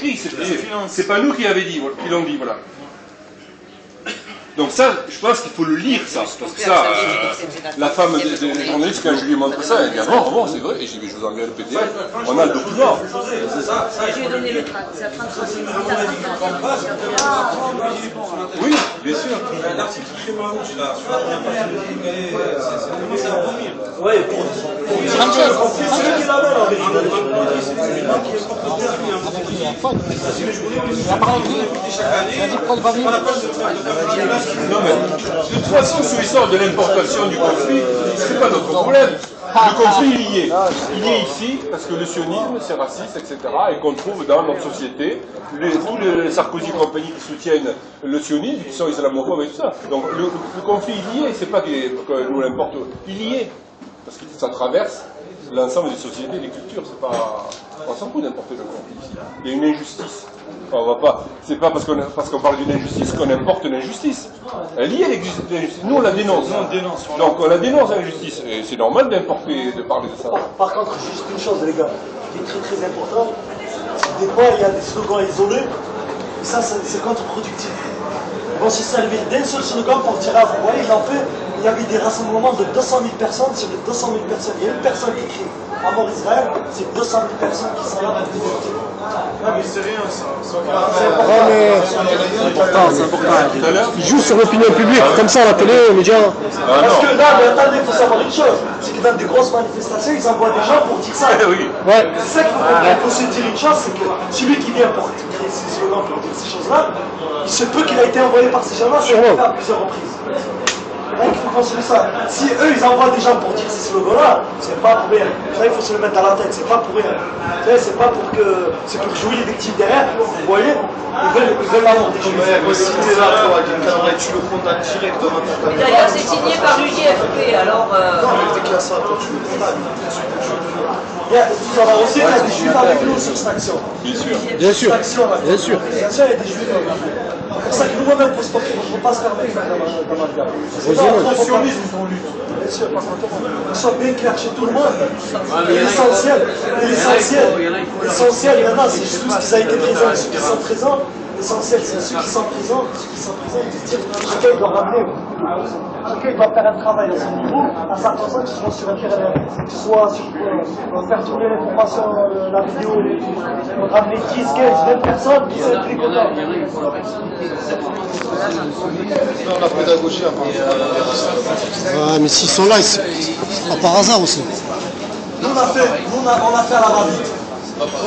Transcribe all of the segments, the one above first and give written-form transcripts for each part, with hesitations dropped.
écrit, c'est pas nous qui l'ont dit, voilà. Donc ça, je pense qu'il faut le lire, ça. Parce que ça, la femme de journaliste, quand je lui montre ça, elle dit, ah bon, c'est vrai. Et j'ai dit, je vous enverrai le PDF. On a le document. Je lui ai donné le tract. C'est à 33 Oui, bien sûr. Oui, pour non mais, de toute façon, sur l'histoire de l'importation du conflit, c'est pas notre problème. Le conflit, il y est. Il est ici, parce que le sionisme, c'est raciste, etc. Et qu'on trouve dans notre société, tous les Sarkozy et compagnie qui soutiennent le sionisme, qui sont islamophobes et tout ça. Donc le conflit, il y est, c'est pas que nous l'importe, il y est. Parce que ça traverse l'ensemble des sociétés, des cultures, c'est pas... On s'en fout d'importer le conflit ici. Il y a une injustice. On va pas... C'est pas parce qu'on parle d'une injustice qu'on importe l'injustice. Elle y est l'injustice. Nous on la dénonce. Donc on la dénonce l'injustice. Et c'est normal d'importer, de parler de ça. Par contre, juste une chose les gars, qui est très très important, des fois il y a des slogans isolés, et ça c'est contre-productif. Ils vont se servir d'un seul slogan pour dire, ah vous voyez, il y avait des rassemblements de 200 000 personnes, sur les 200 000 personnes, il y a une personne qui crie à mort Israël, c'est 200 000 personnes qui sont là pour dénoncer. Non mais c'est rien ça. C'est important. Ils jouent sur l'opinion publique, comme ça à la télé, aux médias. Parce que là, mais attendez, il faut savoir une chose, c'est que dans des grosses manifestations, ils envoient des gens pour dire ça. Oui. Ouais. C'est ça qu'il faut comprendre. Il faut se dire une chose, c'est que celui qui vient pour créer ces slogans, pour dire ces choses-là, il se peut qu'il a été envoyé par ces gens-là, c'est à plusieurs reprises. Donc il faut considérer ça. Si eux ils envoient des gens pour dire ces slogans-là, c'est pas pour rien. Ça il faut se le mettre dans la tête, c'est pas pour rien. C'est pas pour que. C'est pour jouer les victimes derrière, vous voyez, ils veulent avoir des choses. Si t'es là, toi, tu le condamnes directement. D'ailleurs, c'est signé par l'UJFP, alors... Non, mais dès qu'il y a ça, toi, tu le condamnes. Vous avez aussi qu'il y a des juifs avec nous sur cette action. Bien sûr. Bien sûr. Bien sûr. Il y a des juifs avec nous. C'est pour ça que nous-mêmes, il ne faut pas se permettre d'amalgame. C'est pas un sionisme qu'on lutte. Bien sûr, par contre, qu'on soit bien clair chez tout le monde. L'essentiel, maintenant, c'est juste ce qui a été présent et ceux qui sont présents. L'essentiel, c'est ceux qui sont présents, de dire chacun doit ramener. Chacun doit faire un travail à son niveau, à sa façon, que ce soit sur Internet, que ce soit sur faire tourner l'information, la vidéo, ramener 10, 15, 20 personnes qui sont impliquées dedans. Non, la pédagogie, Ouais, mais s'ils sont là, c'est pas par hasard aussi. Nous, on a fait à la va-vite.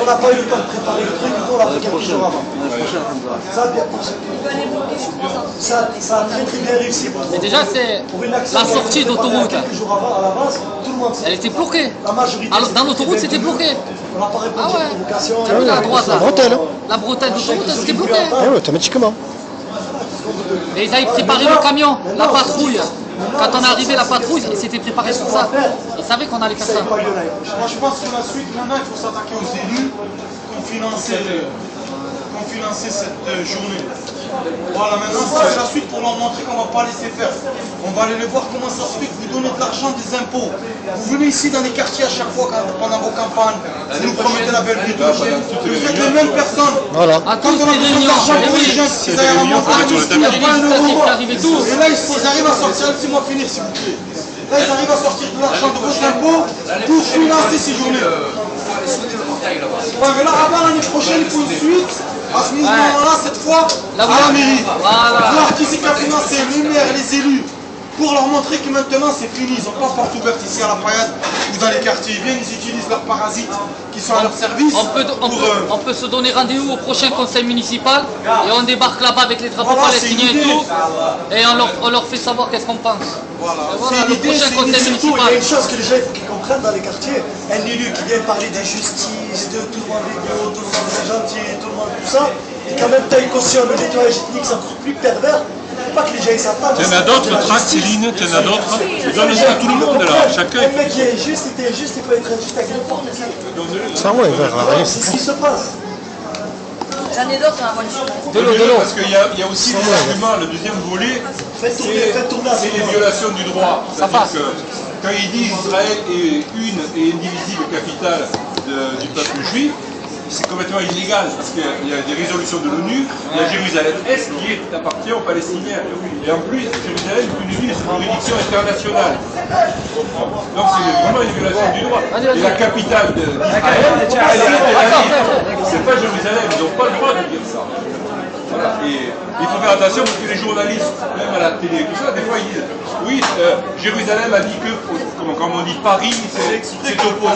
On n'a pas eu le temps de préparer le truc, nous on l'a fait quelques jours avant. Ça a bien ça a très très bien réussi. Mais déjà, c'est la sortie d'autoroute. Quelques jours avant, à l'avance, tout le monde Elle était bloquée. La majorité. Alors, dans l'autoroute, c'était bloqué. On n'a pas répondu aux provocations. Tu vois, à droite, là. La bretelle, hein. La bretelle d'autoroute, c'était bloqué. Ah ouais, automatiquement. Et ils avaient préparé le camion, la patrouille. Quand on est arrivé, la patrouille, ils s'étaient préparés pour ça. Ils savaient qu'on allait faire ça. Moi je pense que la suite, maintenant, il faut s'attaquer aux élus qui ont financé cette journée. Voilà, maintenant c'est la suite pour leur montrer qu'on ne va pas laisser faire. On va aller les voir comment ça se fait que vous donnez de l'argent, des impôts. Vous venez ici dans les quartiers à chaque fois pendant vos campagnes, vous nous promettez la belle vie de vous êtes les mêmes personnes. Voilà. À Quand tous on a les besoin réunions, d'argent pour les gens, ils arrivent à monter il y a des législatives qui arrivaient tous. et là, ils arrivent à sortir, laissez-moi finir s'il vous plaît. Là, ils arrivent à sortir de l'argent de vos impôts pour financer ces journées. Ouais, mais là, avant l'année prochaine, il faut une suite. À ce moment-là, cette fois, à la mairie. Voilà. Voir qui c'est qui a financé, les maires, les élus, pour leur montrer que maintenant c'est fini. Ils n'ont pas porte ouverte ici à la Payade ou dans les quartiers. Ils viennent, ils utilisent leurs parasites qui sont à leur service. On peut se donner rendez-vous au prochain conseil municipal et on débarque là-bas avec les drapeaux Voilà, palestiniens c'est et une tout. idée. Et on leur fait savoir qu'est-ce qu'on pense. Voilà, Voilà, c'est le l'idée, prochain c'est une conseil idée. Surtout, il y municipal. a une chose que les gens il faut qu'ils comprennent dans les quartiers. Un élu qui vient parler d'injustice, de tout le monde est beau, tout le monde est gentil, tout le monde tout ça, et qu'en même temps il cautionne le nettoyage ethnique, c'est encore plus pervers. Il ne faut pas que les gens ils s'attendent. Il y en a d'autres tracts, Céline, il y en a d'autres. Donne ça à tout le monde, là, chacun. Un mec qui est injuste, il est injuste, il peut être injuste avec n'importe qui. Ça, ouais, vers rien. C'est ce qui se passe. J'en ai d'autres à la voiture. De l'eau. Parce qu'il y a aussi des arguments, le deuxième volet, Faites tourner à ce c'est les moment. violations du droit. Ça C'est-à-dire passe. que quand il dit Israël est une et indivisible capitale du peuple juif, c'est complètement illégal parce qu'il y a des résolutions de l'ONU, il y a Jérusalem-Est qui appartient aux Palestiniens. Et en plus, Jérusalem est une ville de juridiction internationale. Donc c'est vraiment une violation du droit. Et la capitale d'Israël, c'est pas Jérusalem, ils n'ont pas le droit de dire ça. Voilà. Et il faut faire attention parce que les journalistes, même à la télé, tout ça, des fois ils disent oui, Jérusalem a dit que, comme on dit, Paris, c'est opposé.